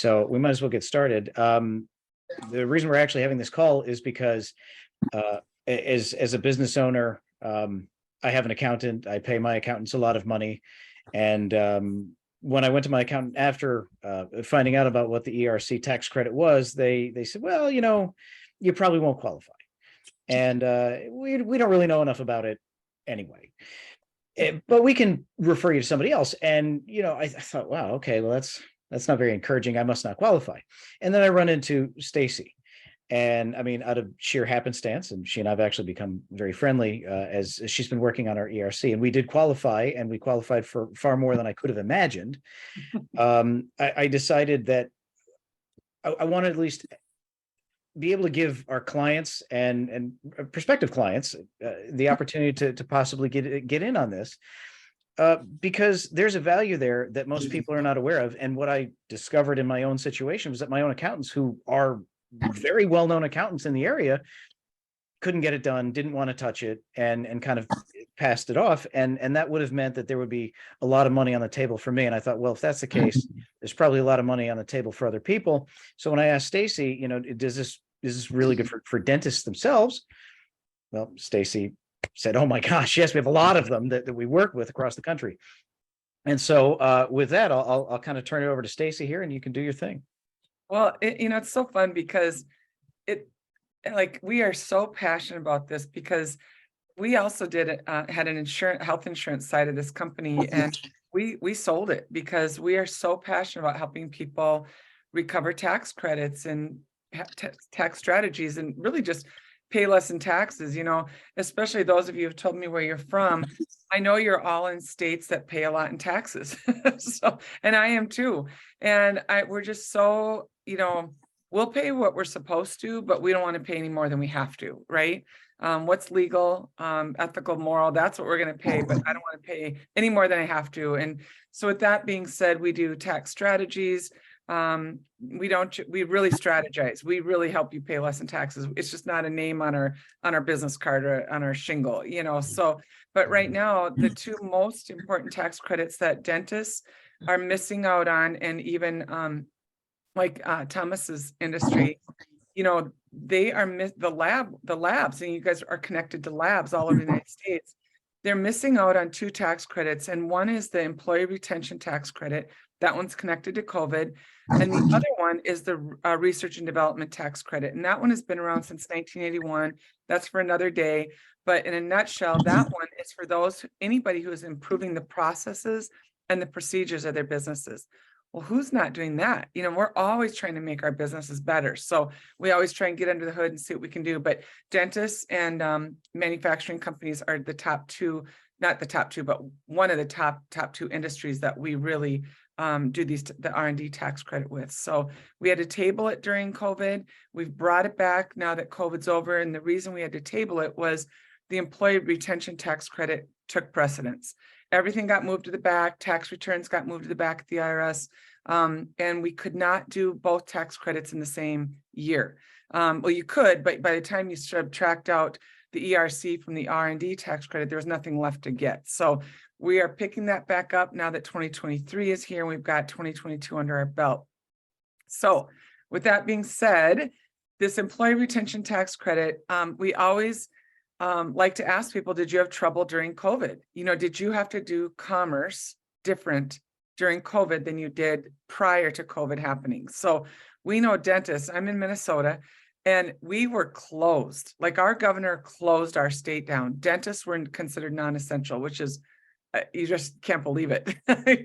So we might as well get started. The reason we're actually having this call is because as a business owner, I have an accountant. I pay my accountants a lot of money. And when I went to my accountant after finding out about what the ERC tax credit was, they said, well, you probably won't qualify. And we don't really know enough about it anyway. But we can refer you to somebody else. And, I thought, wow, okay, well, that's not very encouraging. I must not qualify. And then I run into Stacey. And I mean, out of sheer happenstance, and she and I've actually become very friendly as she's been working on our ERC, and we did qualify, and we qualified for far more than I could have imagined. I decided that I want to at least be able to give our clients and prospective clients the opportunity to possibly get in on this. Because there's a value there that most people are not aware of. And what I discovered in my own situation was that my own accountants, who are very well-known accountants in the area, couldn't get it done, didn't want to touch it, and kind of passed it off. And that would have meant that there would be a lot of money on the table for me. And I thought, well, if that's the case, there's probably a lot of money on the table for other people. So when I asked Stacey, is this really good for dentists themselves? Well, Stacey said, oh my gosh, yes, we have a lot of them that we work with across the country. And so with that, I'll kind of turn it over to Stacey here, and you can do your thing. Well, it's so fun because we are so passionate about this, because we also had an health insurance side of this company, and we sold it because we are so passionate about helping people recover tax credits and tax strategies, and really just pay less in taxes, especially those of you who've told me where you're from. I know you're all in states that pay a lot in taxes. And I am too. And we're just so, we'll pay what we're supposed to, but we don't want to pay any more than we have to, right? What's legal, ethical, moral, that's what we're going to pay, but I don't want to pay any more than I have to. And so with that being said, we do tax strategies. We really strategize. We really help you pay less in taxes. It's just not a name on our business card or on our shingle, so, but right now, the two most important tax credits that dentists are missing out on, and even Thomas's industry, they are the labs, and you guys are connected to labs all over the United States. They're missing out on two tax credits, and one is the employee retention tax credit. That one's connected to COVID. And the other one is the research and development tax credit. And that one has been around since 1981. That's for another day. But in a nutshell, that one is for anybody who is improving the processes and the procedures of their businesses. Well, who's not doing that? We're always trying to make our businesses better. So we always try and get under the hood and see what we can do. But dentists and manufacturing companies are the top two, not the top two, but one of the top two industries that we really do the R&D tax credit with. So we had to table it during COVID. We've brought it back now that COVID's over. And the reason we had to table it was the employee retention tax credit took precedence. Everything got moved to the back. Tax returns got moved to the back at the IRS. And we could not do both tax credits in the same year. Well, you could, but by the time you subtract out the ERC from the R&D tax credit, there was nothing left to get. So we are picking that back up now that 2023 is here, and we've got 2022 under our belt. So with that being said, this employee retention tax credit, we always like to ask people, did you have trouble during COVID? Did you have to do commerce different during COVID than you did prior to COVID happening? So we know dentists, I'm in Minnesota, and we were closed. Like, our governor closed our state down. Dentists were considered non-essential, which is, you just can't believe it.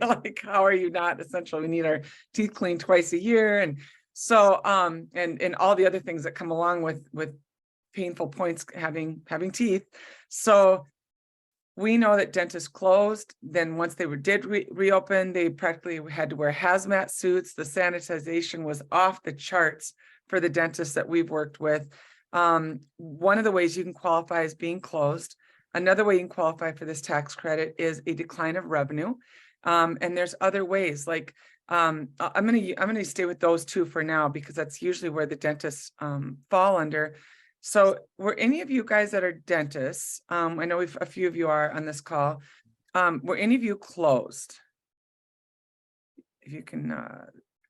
Like, how are you not essential? We need our teeth cleaned twice a year. And so, and all the other things that come along with painful points having teeth. So we know that dentists closed. Then once they did reopen, they practically had to wear hazmat suits. The sanitization was off the charts for the dentists that we've worked with. One of the ways you can qualify is being closed. Another way you can qualify for this tax credit is a decline of revenue. And there's other ways, like I'm gonna stay with those two for now, because that's usually where the dentists fall under. So were any of you guys that are dentists, I know a few of you are on this call, were any of you closed? If you can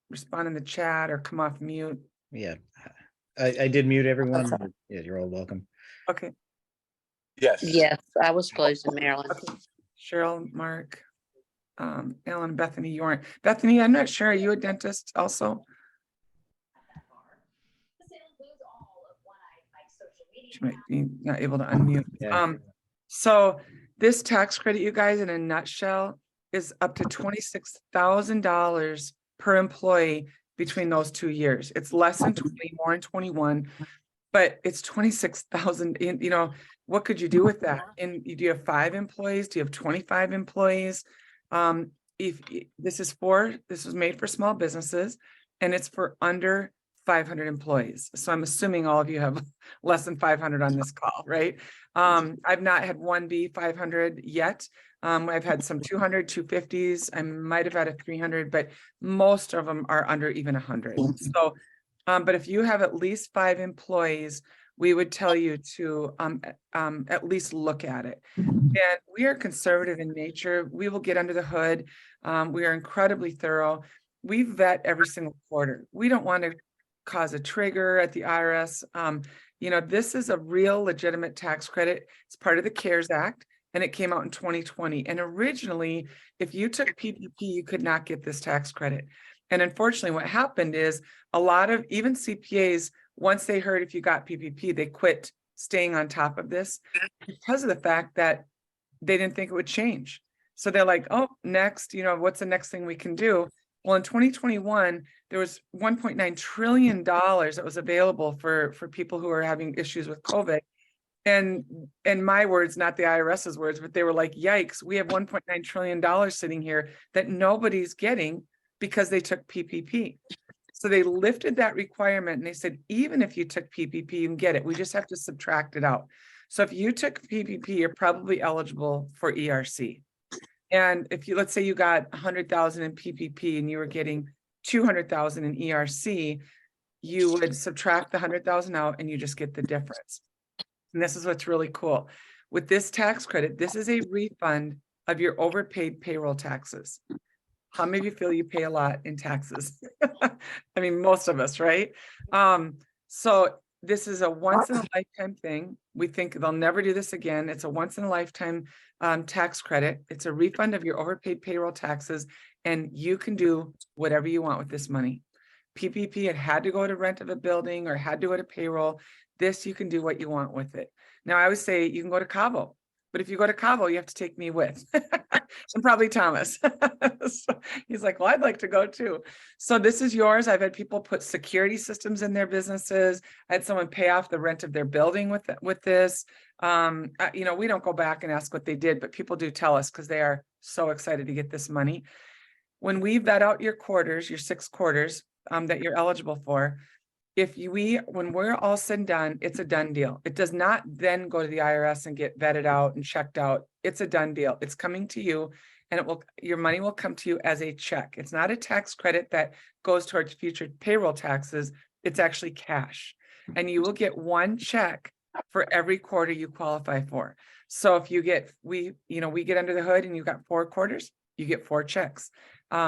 respond in the chat or come off mute. Yeah, I did mute everyone. Yeah, you're all welcome. Okay. Yes, I was closed in Maryland. Okay. Cheryl, Mark, Ellen, Bethany, you aren't. Bethany, I'm not sure. Are you a dentist also? She might be not able to unmute. Yeah. So this tax credit, you guys, in a nutshell, is up to $26,000 per employee between those 2 years. It's less than 20, more in 21, but it's 26,000. You know, what could you do with that? And do you have 5 employees? Do you have 25 employees? If this was made for small businesses, and it's for under 500 employees. So I'm assuming all of you have less than 500 on this call, right? I've not had one be 500 yet. I've had some 200, 250s. I might have had a 300, but most of them are under even 100. So, but if you have at least 5 employees, we would tell you to at least look at it. And we are conservative in nature. We will get under the hood. We are incredibly thorough. We vet every single quarter. We don't want to cause a trigger at the IRS. You know, this is a real legitimate tax credit. It's part of the CARES Act, and it came out in 2020. And originally, if you took PPP, you could not get this tax credit. And unfortunately, what happened is a lot of even CPAs, once they heard if you got PPP, they quit staying on top of this because of the fact that they didn't think it would change. So they're like, oh, next, you know, what's the next thing we can do? Well, in 2021, there was $1.9 trillion that was available for people who are having issues with COVID. And in my words, not the IRS's words, but they were like, yikes, we have $1.9 trillion sitting here that nobody's getting because they took PPP. So they lifted that requirement and they said, even if you took PPP, you can get it. We just have to subtract it out. So if you took PPP, you're probably eligible for ERC. And if you, let's say you got 100,000 in PPP and you were getting 200,000 in ERC, you would subtract the 100,000 out and you just get the difference. And this is what's really cool. With this tax credit, this is a refund of your overpaid payroll taxes. How many of you feel you pay a lot in taxes? I mean, most of us, right? So this is a once in a lifetime thing. We think they'll never do this again. It's a once in a lifetime tax credit. It's a refund of your overpaid payroll taxes, and you can do whatever you want with this money. PPP, it had to go to rent of a building or had to go to payroll. This, you can do what you want with it. Now, I would say you can go to Cabo, but if you go to Cabo, you have to take me with, and probably Thomas. So he's like, well, I'd like to go too. So this is yours. I've had people put security systems in their businesses. I had someone pay off the rent of their building with this. You know, we don't go back and ask what they did, but people do tell us because they are so excited to get this money. When we vet out your quarters, your 6 quarters that you're eligible for, when we're all said and done, it's a done deal. It does not then go to the IRS and get vetted out and checked out. It's a done deal. It's coming to you, and your money will come to you as a check. It's not a tax credit that goes towards future payroll taxes. It's actually cash, and you will get 1 check for every quarter you qualify for. So if you get, we get under the hood and you got 4 quarters, you get 4 checks.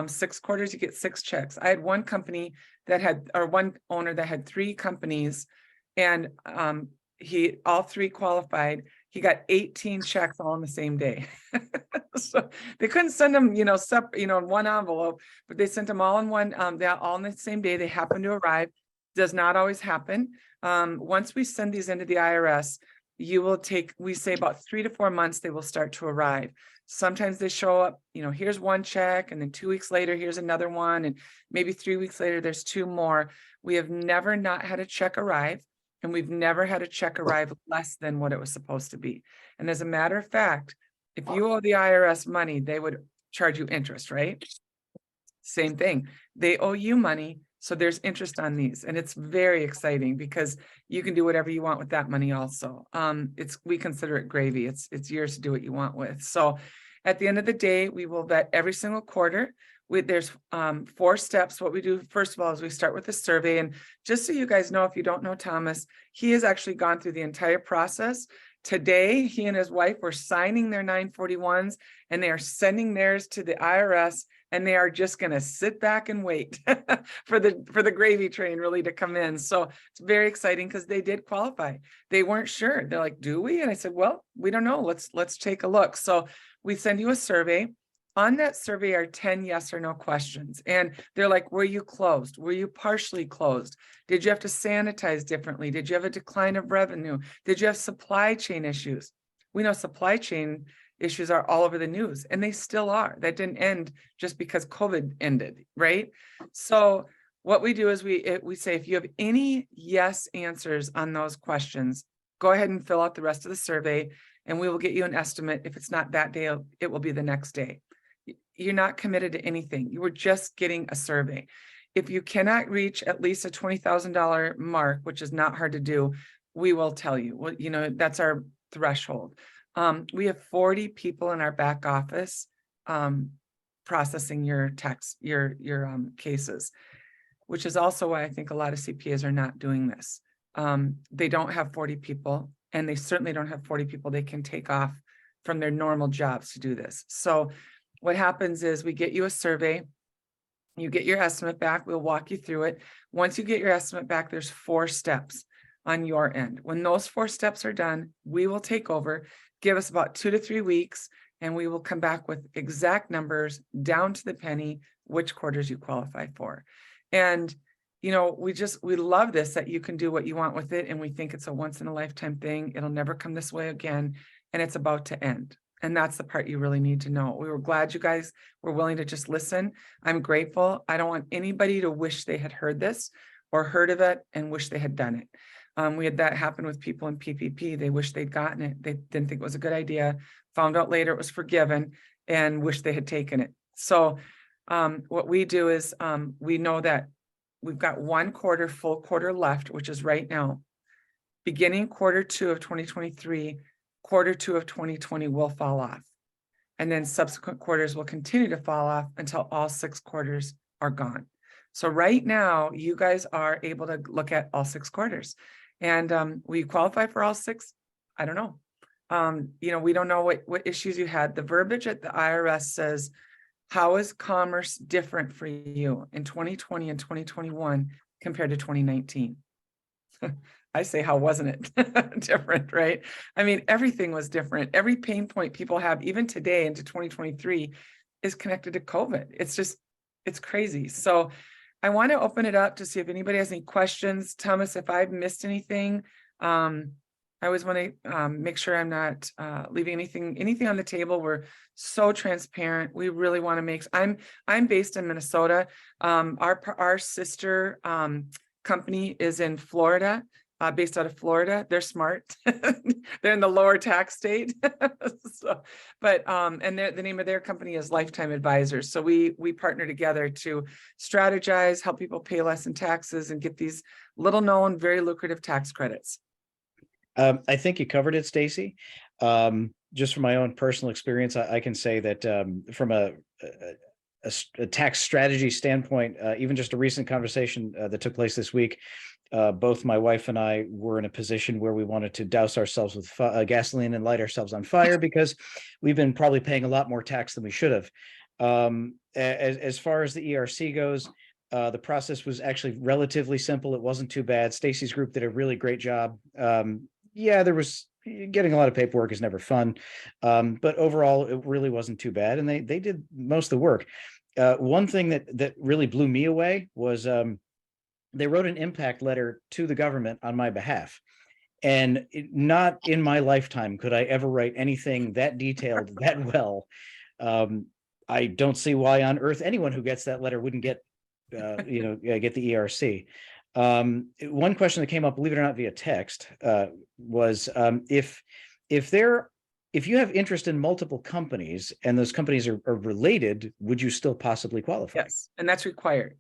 6 quarters, you get 6 checks. I had one company one owner that had 3 companies, and all 3 qualified. He got 18 checks all in the same day. So they couldn't send them, in one envelope, but they sent them all in one, all in the same day. They happened to arrive. Does not always happen. Once we send these into the IRS, we say about 3 to 4 months, they will start to arrive. Sometimes they show up, here's 1 check, and then 2 weeks later, here's another one. And maybe 3 weeks later, there's 2 more. We have never not had a check arrive, and we've never had a check arrive less than what it was supposed to be. And as a matter of fact, if you owe the IRS money, they would charge you interest, right? Same thing. They owe you money. So there's interest on these, and it's very exciting because you can do whatever you want with that money also. We consider it gravy. It's yours to do what you want with. So at the end of the day, we will vet every single quarter. There's 4 steps. What we do, first of all, is we start with a survey. And just so you guys know, if you don't know Thomas, he has actually gone through the entire process. Today, he and his wife were signing their 941s, and they are sending theirs to the IRS, and they are just going to sit back and wait for the gravy train really to come in. So it's very exciting because they did qualify. They weren't sure. They're like, do we? And I said, well, we don't know. Let's take a look. So we send you a survey. On that survey are 10 yes or no questions. And they're like, were you closed? Were you partially closed? Did you have to sanitize differently? Did you have a decline of revenue? Did you have supply chain issues? We know supply chain issues are all over the news, and they still are. That didn't end just because COVID ended, right? So what we do is we say, if you have any yes answers on those questions, go ahead and fill out the rest of the survey, and we will get you an estimate. If it's not that day, it will be the next day. You're not committed to anything. You were just getting a survey. If you cannot reach at least a $20,000 mark, which is not hard to do, we will tell you. Well, you know, that's our threshold. We have 40 people in our back office processing your tax, your cases, which is also why I think a lot of CPAs are not doing this. They don't have 40 people, and they certainly don't have 40 people they can take off from their normal jobs to do this. So what happens is we get you a survey, you get your estimate back, we'll walk you through it. Once you get your estimate back, there's 4 steps on your end. When those 4 steps are done, we will take over, give us about 2 to 3 weeks, and we will come back with exact numbers down to the penny, which quarters you qualify for. And, you know, we love this, that you can do what you want with it. And we think it's a once in a lifetime thing. It'll never come this way again. And it's about to end. And that's the part you really need to know. We were glad you guys were willing to just listen. I'm grateful. I don't want anybody to wish they had heard this or heard of it and wish they had done it. We had that happen with people in PPP. They wish they'd gotten it. They didn't think it was a good idea, found out later it was forgiven, and wish they had taken it. So what we do is we know that we've got 1 quarter, full quarter left, which is right now. Beginning Q2 of 2023, Q2 of 2020 will fall off. And then subsequent quarters will continue to fall off until all 6 quarters are gone. So right now, you guys are able to look at all 6 quarters. And will you qualify for all 6? I don't know. You know, we don't know what issues you had. The verbiage at the IRS says, how is commerce different for you in 2020 and 2021 compared to 2019? I say, how wasn't it different, right? I mean, everything was different. Every pain point people have, even today into 2023, is connected to COVID. It's crazy. So I want to open it up to see if anybody has any questions. Thomas, if I've missed anything, I always want to make sure I'm not leaving anything on the table. We're so transparent. We really want to make. I'm based in Minnesota. Our sister company is in Florida. Based out of Florida. They're smart. They're in the lower tax state. So, but and the name of their company is Lifetime Advisors. So we partner together to strategize, help people pay less in taxes, and get these little known, very lucrative tax credits. I think you covered it, Stacey. Just from my own personal experience, I can say that from a tax strategy standpoint, even just a recent conversation that took place this week, both my wife and I were in a position where we wanted to douse ourselves with gasoline and light ourselves on fire because we've been probably paying a lot more tax than we should have. As far as the ERC goes, the process was actually relatively simple. It wasn't too bad. Stacey's group did a really great job. Yeah, there was getting a lot of paperwork is never fun, but overall it really wasn't too bad, and they did most of the work. One thing that really blew me away was they wrote an impact letter to the government on my behalf. And not in my lifetime could I ever write anything that detailed that well. I don't see why on earth anyone who gets that letter wouldn't get, get the ERC. One question that came up, believe it or not, via text was if you have interest in multiple companies and those companies are related, would you still possibly qualify? Yes, and that's required.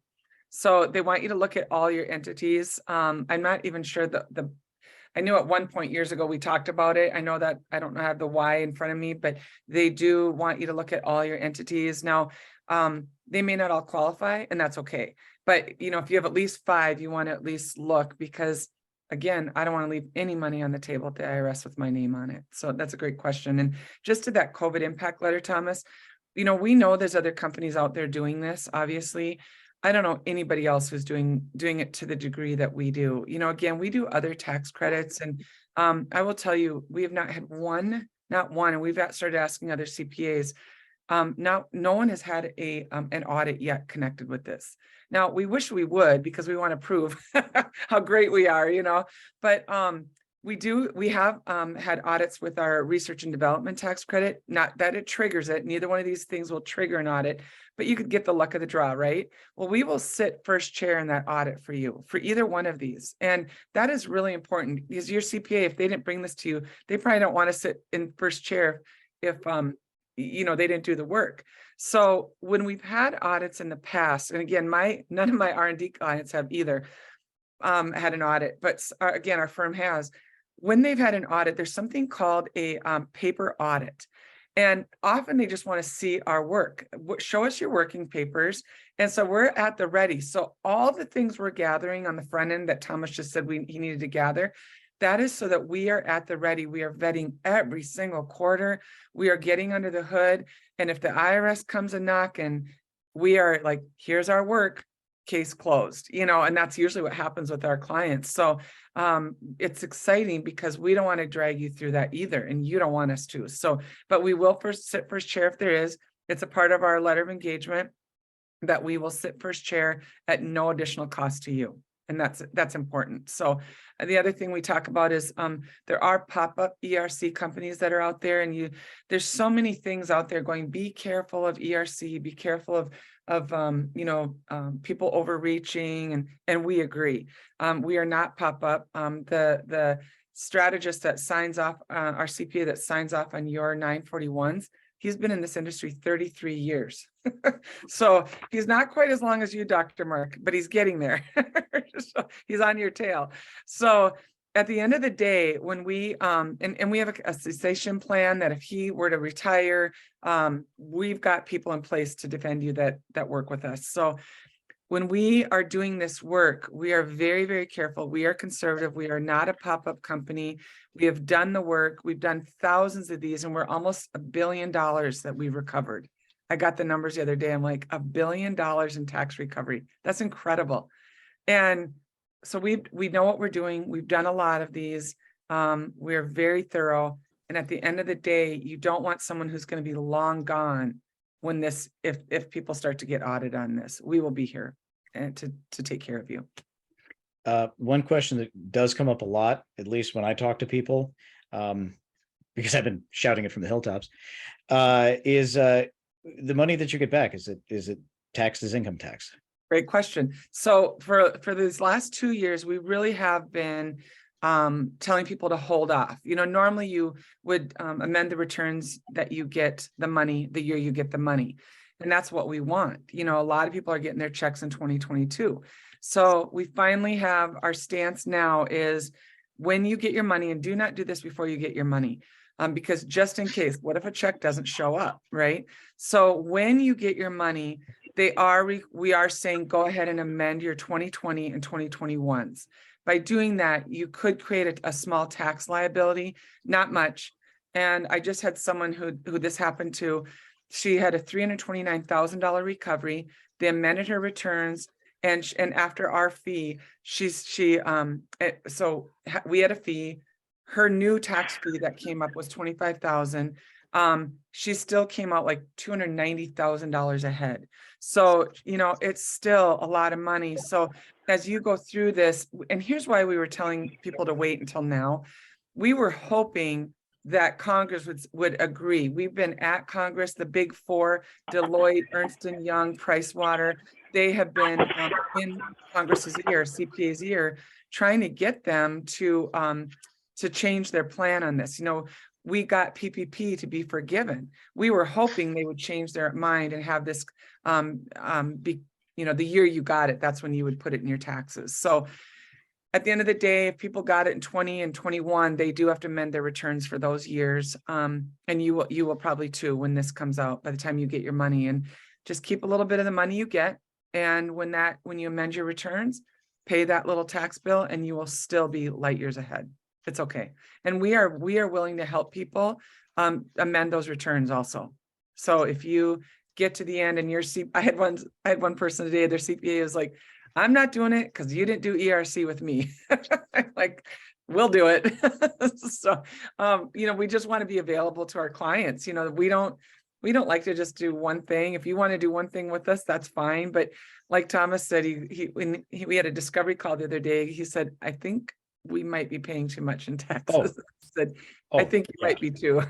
So they want you to look at all your entities. I'm not even sure I knew at one point years ago we talked about it. I know that I don't have the why in front of me, but they do want you to look at all your entities. Now, they may not all qualify, and that's okay. But if you have at least 5, you want to at least look, because again, I don't want to leave any money on the table at the IRS with my name on it. So that's a great question. And just to that COVID impact letter, Thomas, we know there's other companies out there doing this, obviously. I don't know anybody else who's doing it to the degree that we do. Again, we do other tax credits, and I will tell you, we have not had not one, and we've started asking other CPAs. Now, no one has had an audit yet connected with this. Now, we wish we would, because we want to prove how great we are, but we have had audits with our research and development tax credit. Not that it triggers it. Neither one of these things will trigger an audit, but you could get the luck of the draw, right? Well, we will sit first chair in that audit for you for either one of these. And that is really important, because your CPA, if they didn't bring this to you, they probably don't want to sit in first chair if they didn't do the work. So when we've had audits in the past, and again, none of my R&D clients have either had an audit, but again, our firm has. When they've had an audit, there's something called a paper audit. And often they just want to see our work. Show us your working papers. And so we're at the ready. So all the things we're gathering on the front end that Thomas just said he needed to gather, that is so that we are at the ready. We are vetting every single quarter. We are getting under the hood. And if the IRS comes a knock and we are like, here's our work, case closed, and that's usually what happens with our clients. So it's exciting, because we don't want to drag you through that either, and you don't want us to. So, but we will sit first chair if there is. It's a part of our letter of engagement that we will sit first chair at no additional cost to you. And that's important. So the other thing we talk about is there are pop-up ERC companies that are out there, and there's so many things out there going, be careful of ERC, be careful of people overreaching, and we agree. We are not pop-up. The strategist that signs off, our CPA that signs off on your 941s, he's been in this industry 33 years. So he's not quite as long as you, Dr. Mark, but he's getting there. So he's on your tail. So at the end of the day, when we, and we have a cessation plan that if he were to retire, we've got people in place to defend you that work with us. So when we are doing this work, we are very, very careful. We are conservative. We are not a pop-up company. We have done the work. We've done thousands of these, and we're almost $1 billion that we've recovered. I got the numbers the other day. I'm like, $1 billion in tax recovery. That's incredible. And so we know what we're doing. We've done a lot of these. We're very thorough. And at the end of the day, you don't want someone who's going to be long gone when if people start to get audited on this. We will be here and to take care of you. One question that does come up a lot, at least when I talk to people, because I've been shouting it from the hilltops, is the money that you get back. Is it taxed as income tax? Great question. So for these last 2 years, we really have been telling people to hold off. Normally you would amend the returns that you get the money the year you get the money. And that's what we want. A lot of people are getting their checks in 2022. So we finally have our stance now is when you get your money, and do not do this before you get your money. Because just in case, what if a check doesn't show up, right? So when you get your money, we are saying, go ahead and amend your 2020 and 2021s. By doing that, you could create a small tax liability, not much. And I just had someone who this happened to. She had a $329,000 recovery. They amended her returns, and after our fee, so we had a fee. Her new tax fee that came up was $25,000. She still came out like $290,000 ahead. So, it's still a lot of money. So as you go through this, and here's why we were telling people to wait until now. We were hoping that Congress would agree. We've been at Congress, the big four, Deloitte, Ernst & Young, Pricewater. They have been in Congress's ear, CPA's ear, trying to get them to change their plan on this. We got PPP to be forgiven. We were hoping they would change their mind and have this be, the year you got it, that's when you would put it in your taxes. So at the end of the day, if people got it in 20 and 21, they do have to amend their returns for those years. And you will probably too, when this comes out, by the time you get your money, and just keep a little bit of the money you get. And when you amend your returns, pay that little tax bill and you will still be light years ahead. It's okay. And we are willing to help people amend those returns also. So if you get to the end and I had one person today, their CPA was like, I'm not doing it because you didn't do ERC with me. I'm like, we'll do it. So, we just want to be available to our clients. We don't like to just do one thing. If you want to do one thing with us, that's fine. But like Thomas said, we had a discovery call the other day. He said, I think we might be paying too much in taxes. I said, I think you might be too.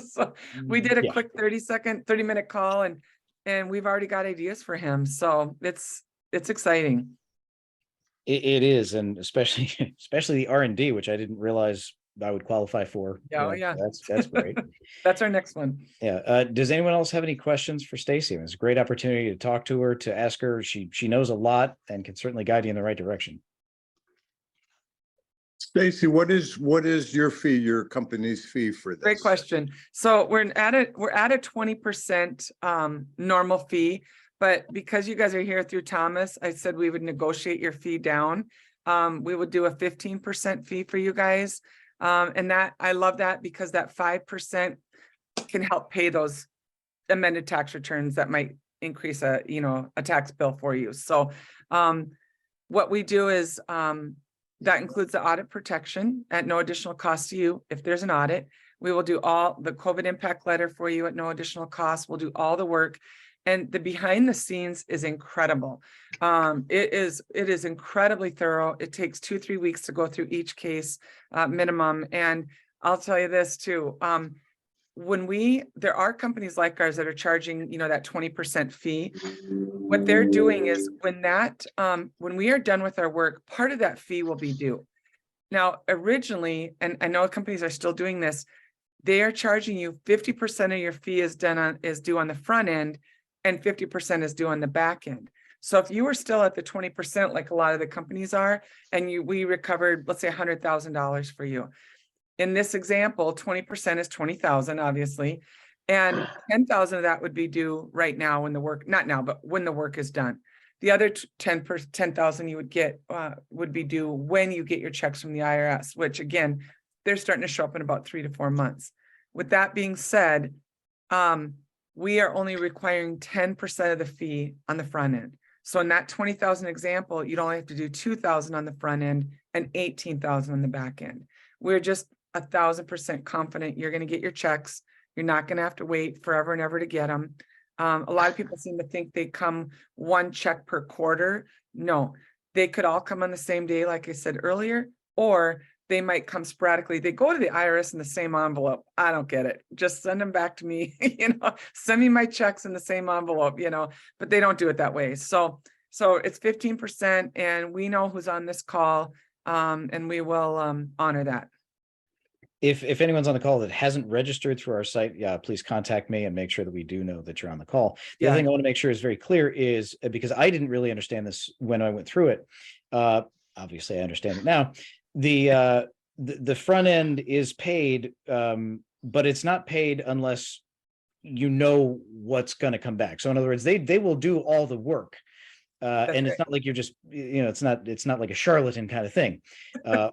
So we did a quick 30-minute call and we've already got ideas for him. So it's exciting. It is, and especially the R&D, which I didn't realize I would qualify for. Oh, yeah. That's great. That's our next one. Yeah. Does anyone else have any questions for Stacey? It's a great opportunity to talk to her, to ask her. She knows a lot and can certainly guide you in the right direction. Stacey, what is your fee, your company's fee for this? Great question. So we're at a 20% normal fee, but because you guys are here through Thomas, I said we would negotiate your fee down. We would do a 15% fee for you guys. And that I love that because that 5% can help pay those amended tax returns that might increase a tax bill for you. So what we do is that includes the audit protection at no additional cost to you. If there's an audit, we will do all the COVID impact letter for you at no additional cost. We'll do all the work. And the behind the scenes is incredible. It is incredibly thorough. It takes 2-3 weeks to go through each case minimum. And I'll tell you this too. There are companies like ours that are charging, that 20% fee. What they're doing is when we are done with our work, part of that fee will be due. Now, originally, and I know companies are still doing this, they are charging you 50% of your fee is due on the front end, and 50% is due on the back end. So if you were still at the 20%, like a lot of the companies are, and we recovered, let's say $100,000 for you. In this example, 20% is 20,000, obviously, and 10,000 of that would be due right now when the work, not now, but when the work is done. The other 10,000 you would get would be due when you get your checks from the IRS, which again, they're starting to show up in about 3 to 4 months. With that being said, we are only requiring 10% of the fee on the front end. So in that 20,000 example, you'd only have to do 2,000 on the front end and 18,000 on the back end. We're just 1,000% confident you're going to get your checks. You're not going to have to wait forever and ever to get them. A lot of people seem to think they come one check per quarter. No, they could all come on the same day, like I said earlier, or they might come sporadically. They go to the IRS in the same envelope. I don't get it. Just send them back to me, send me my checks in the same envelope, but they don't do it that way. So it's 15% and we know who's on this call and we will honor that. If anyone's on the call that hasn't registered through our site, please contact me and make sure that we do know that you're on the call. The other thing I want to make sure is very clear is because I didn't really understand this when I went through it. Obviously I understand it now. The front end is paid, but it's not paid unless you know what's going to come back. So in other words, they will do all the work. And it's not like you're just, it's not like a charlatan kind of thing.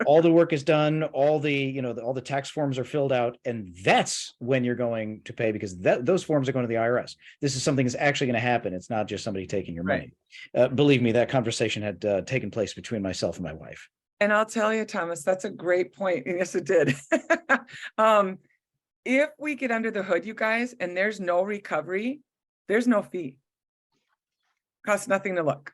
All the work is done, all the tax forms are filled out, and that's when you're going to pay, because those forms are going to the IRS. This is something that's actually going to happen. It's not just somebody taking your money. Believe me, that conversation had taken place between myself and my wife. And I'll tell you, Thomas, that's a great point. Yes, it did. If we get under the hood, you guys, and there's no recovery, there's no fee. Costs nothing to look.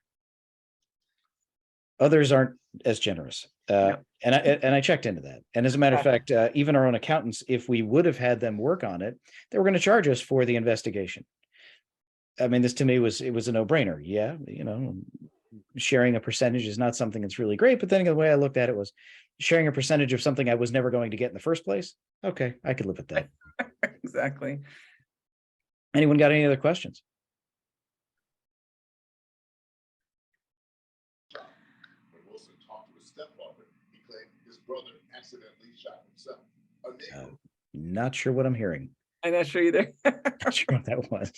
Others aren't as generous. And I checked into that. And as a matter of fact, even our own accountants, if we would have had them work on it, they were going to charge us for the investigation. I mean, this to me was a no-brainer. Yeah, sharing a percentage is not something that's really great, but then the way I looked at it was sharing a percentage of something I was never going to get in the first place. Okay, I could live with that. Exactly. Anyone got any other questions? Wilson talked to his stepfather. He claimed his brother accidentally shot himself. Not sure what I'm hearing. I'm not sure either. Not sure what that was.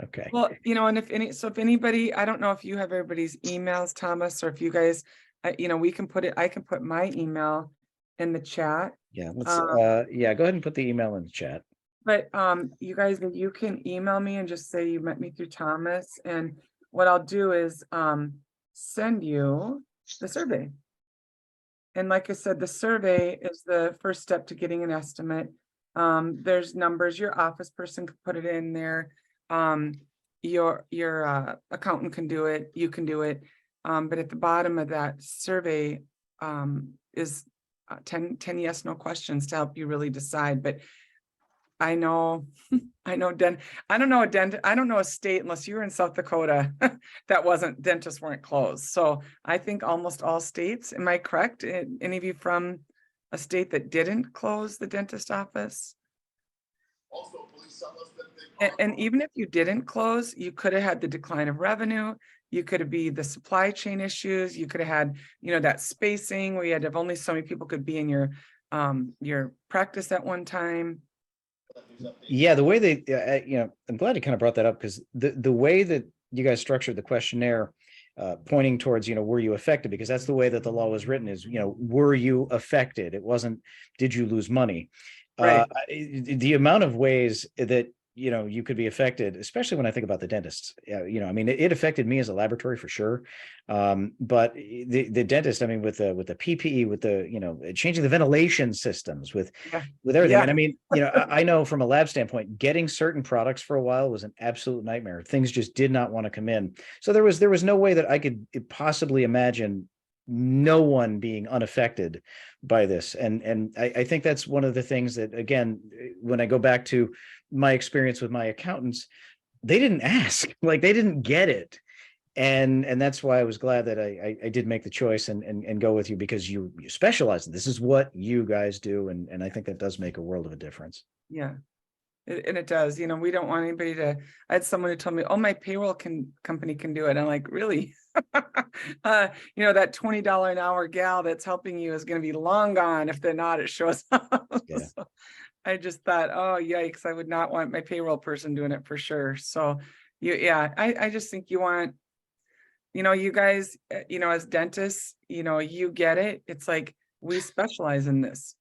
Okay. Well, and if anybody, I don't know if you have everybody's emails, Thomas, or if you guys, we can put it, I can put my email in the chat. Yeah, let's, Um, yeah, go ahead and put the email in the chat. But you guys, you can email me and just say you met me through Thomas, and what I'll do is send you the survey. And like I said, the survey is the first step to getting an estimate. There's numbers, your office person can put it in there. Your accountant can do it, you can do it. But at the bottom of that survey is 10 yes, no questions to help you really decide. But I know, I don't know a state, unless you were in South Dakota, that dentists weren't closed. So I think almost all states, am I correct? Any of you from a state that didn't close the dentist office? Also, police tell us that they are. And even if you didn't close, you could have had the decline of revenue. You could have been the supply chain issues. You could have had, that spacing where you had to have only so many people could be in your practice at one time. Yeah, the way they, I'm glad you kind of brought that up, because the way that you guys structured the questionnaire, pointing towards, were you affected? Because that's the way that the law was written is, were you affected? It wasn't, did you lose money? Right. The amount of ways that, you could be affected, especially when I think about the dentists, I mean, it affected me as a laboratory for sure. But the dentist, I mean, with the PPE, with the, changing the ventilation systems, with everything. Yeah. And I mean, I know from a lab standpoint, getting certain products for a while was an absolute nightmare. Things just did not want to come in. So there was no way that I could possibly imagine no one being unaffected by this. And I think that's one of the things that, again, when I go back to my experience with my accountants, they didn't ask, like they didn't get it. And that's why I was glad that I did make the choice and go with you, because you specialize in this. Is what you guys do. And I think that does make a world of a difference. Yeah. And it does, we don't want anybody to, I had someone who told me, oh, my payroll company can do it. I'm like, really? That $20 an hour gal that's helping you is going to be long gone if the audit shows up. Yeah. So I just thought, oh, yikes, I would not want my payroll person doing it for sure. So I just think you want, you guys, as dentists, you get it. It's like, we specialize in this,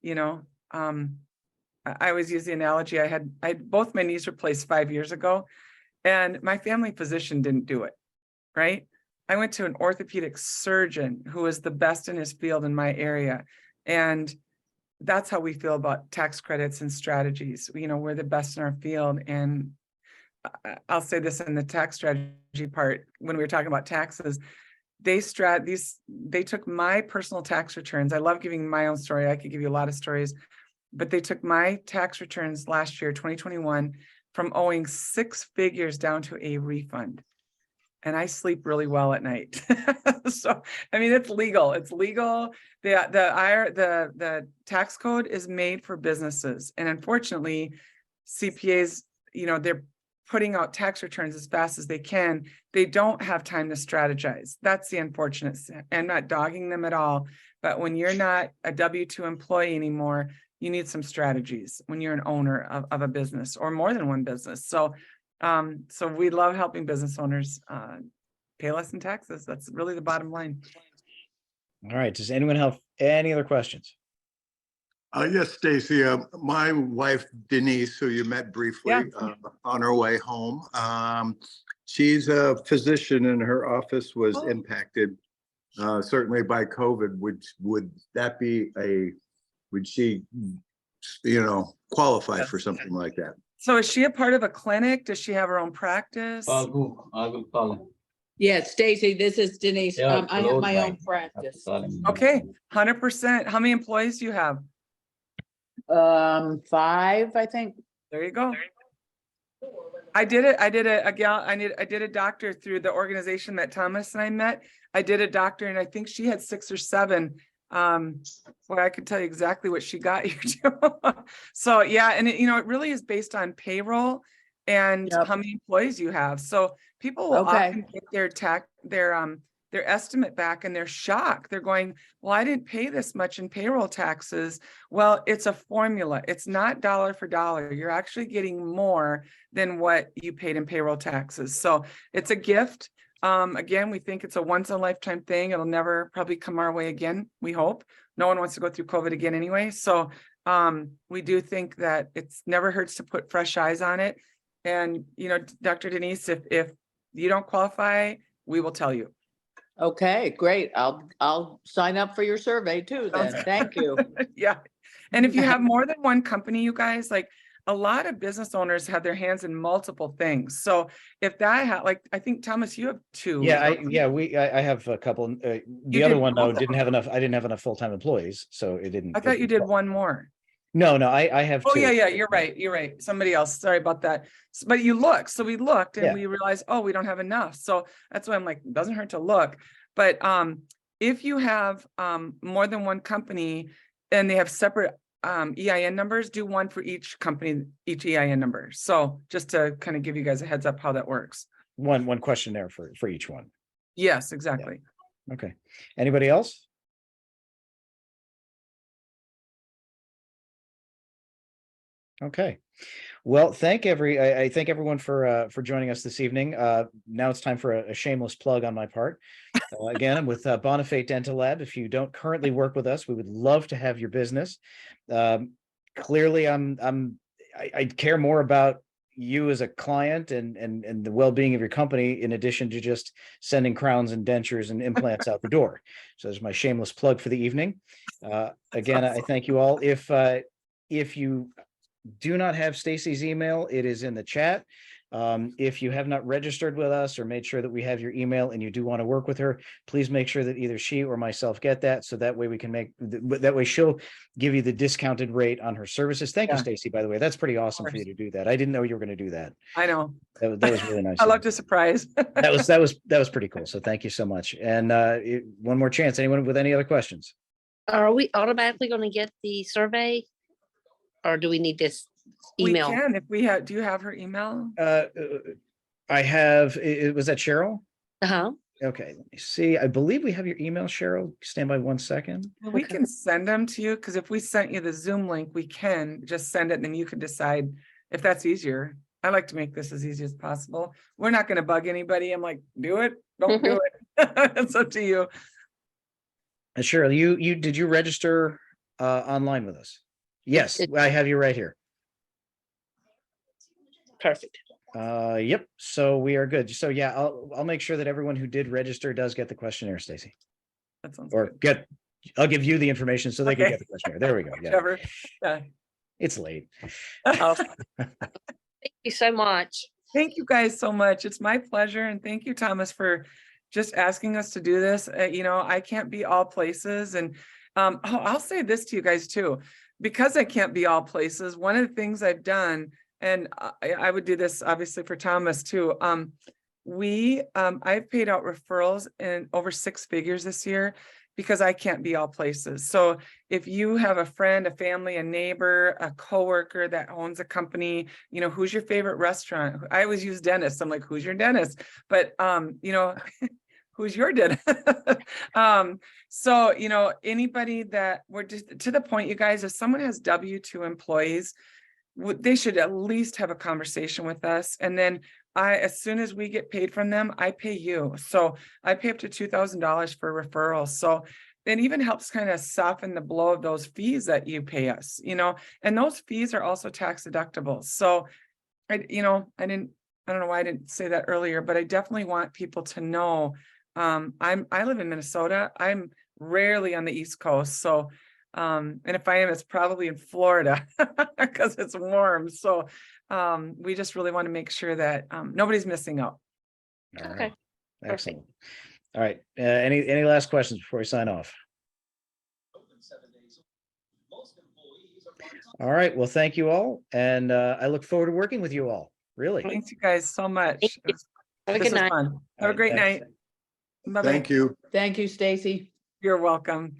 I always use the analogy. I had both my knees replaced 5 years ago, and my family physician didn't do it, right? I went to an orthopedic surgeon who was the best in his field in my area. And that's how we feel about tax credits and strategies. We're the best in our field. And I'll say this in the tax strategy part, when we were talking about taxes, they took my personal tax returns. I love giving my own story. I could give you a lot of stories. But they took my tax returns last year, 2021, from owing 6 figures down to a refund. And I sleep really well at night. So, I mean, it's legal. It's legal. The tax code is made for businesses. And unfortunately, CPAs, they're putting out tax returns as fast as they can. They don't have time to strategize. That's the unfortunate. I'm not dogging them at all. But when you're not a W-2 employee anymore, you need some strategies when you're an owner of a business or more than one business. So we love helping business owners pay less in taxes. That's really the bottom line. All right. Does anyone have any other questions? Yes, Stacey, my wife Denise, who you met briefly on her way home, she's a physician and her office was impacted certainly by COVID. Would that be would she, qualify for something like that? So is she a part of a clinic? Does she have her own practice? I will call him. Yeah, Stacey, this is Denise. Yeah, I have my close own practice. Okay, 100%. How many employees do you have? 5, I think. There you go. I did a doctor through the organization that Thomas and I met. I did a doctor, and I think she had 6 or 7. Well, I could tell you exactly what she got you to. So yeah, and it really is based on payroll and how many employees you have. So people will often get their estimate back and they're shocked. They're going, well, I didn't pay this much in payroll taxes. Well, it's a formula. It's not dollar for dollar. You're actually getting more than what you paid in payroll taxes. So it's a gift. Again, we think it's a once in a lifetime thing. It'll never probably come our way again, we hope. No one wants to go through COVID again anyway. So we do think that it's never hurts to put fresh eyes on it. And, you know, Dr. Denise, if you don't qualify, we will tell you. Okay, great. I'll sign up for your survey too then. Thank you. Yeah. And if you have more than one company, you guys, like a lot of business owners have their hands in multiple things. So if that like, I think Thomas, you have two. Yeah, right? I have a couple. The You other did one though both of didn't them. have enough. I didn't have enough full-time employees, so it didn't. I thought you did one more. No, I have Oh, two. yeah, you're right. You're right. Somebody else. Sorry about that. But you look, so we looked and Yeah. we realized, oh, we don't have enough. So that's why I'm like, it doesn't hurt to look. But if you have more than one company and they have separate EIN numbers, do one for each company, each EIN number. So just to kind of give you guys a heads up how that works. One questionnaire for each one. Yes, exactly. Okay. Anybody else? Okay. Well, I thank everyone for joining us this evening. Now it's time for a shameless plug on my part. Again, I'm with Bonifate Dental Lab. If you don't currently work with us, we would love to have your business. Clearly, I care more about you as a client and the well-being of your company, in addition to just sending crowns and dentures and implants out the door. So there's my shameless plug for the evening. Again, I thank you all. If you do not have Stacey's email, it is in the chat. If you have not registered with us or made sure that we have your email and you do want to work with her, please make sure that either she or myself get that. So that way we can that way she'll give you the discounted rate on her services. Thank you, Yeah. Stacey, by the way. That's pretty awesome for you to do that. I didn't know you were going to do that. I know. That was really nice. I of love you. to surprise. That was pretty cool. So thank you so much. And one more chance. Anyone with any other questions? Are we automatically going to get the survey? Or do we need this email? We can if we have. Do you have her email? I have. Was that Cheryl? Uh-huh. Okay, let me see. I believe we have your email, Cheryl. Stand by 1 second. We Okay. can send them to you because if we sent you the Zoom link, we can just send it and then you can decide if that's easier. I like to make this as easy as possible. We're not going to bug anybody. I'm like, do it, don't do it. It's up to you. And Cheryl, you did you register online with us? Yes, I have you right here. Perfect. Yep. So we are good. So yeah, I'll make sure that everyone who did register does get the questionnaire, Stacey. That sounds Or good. I'll give you the information so they can Okay. get the questionnaire. There we go. Yeah. Whichever. Yeah. It's late. Oh, thank you so much. Thank you guys so much. It's my pleasure. And thank you, Thomas, for just asking us to do this. You know, I can't be all places. And I'll say this to you guys too, because I can't be all places. One of the things I've done, and I would do this obviously for Thomas too. I've paid out referrals in over 6 figures this year because I can't be all places. So if you have a friend, a family, a neighbor, a coworker that owns a company, you know, who's your favorite restaurant? I always use dentist. I'm like, who's your dentist? But, you know, who's your dentist? So, you know, anybody that we're just to the point, you guys, if someone has W-2 employees, they should at least have a conversation with us. And then as soon as we get paid from them, I pay you. So I pay up to $2,000 for referrals. So it even helps kind of soften the blow of those fees that you pay us, you know, and those fees are also tax deductible. So I don't know why I didn't say that earlier, but I definitely want people to know, I live in Minnesota. I'm rarely on the East Coast. So and if I am, it's probably in Florida because it's warm. So we just really want to make sure that nobody's missing out. All Okay. right. Excellent. All right. Any last questions before we sign off? All right. Well, thank you all. And I look forward to working with you all. Really. Thanks you guys so much. Thank you. Have a This good was night. fun. All Have a right, great thanks. night. Bye-bye. Thank you. Thank you, Stacey. You're welcome.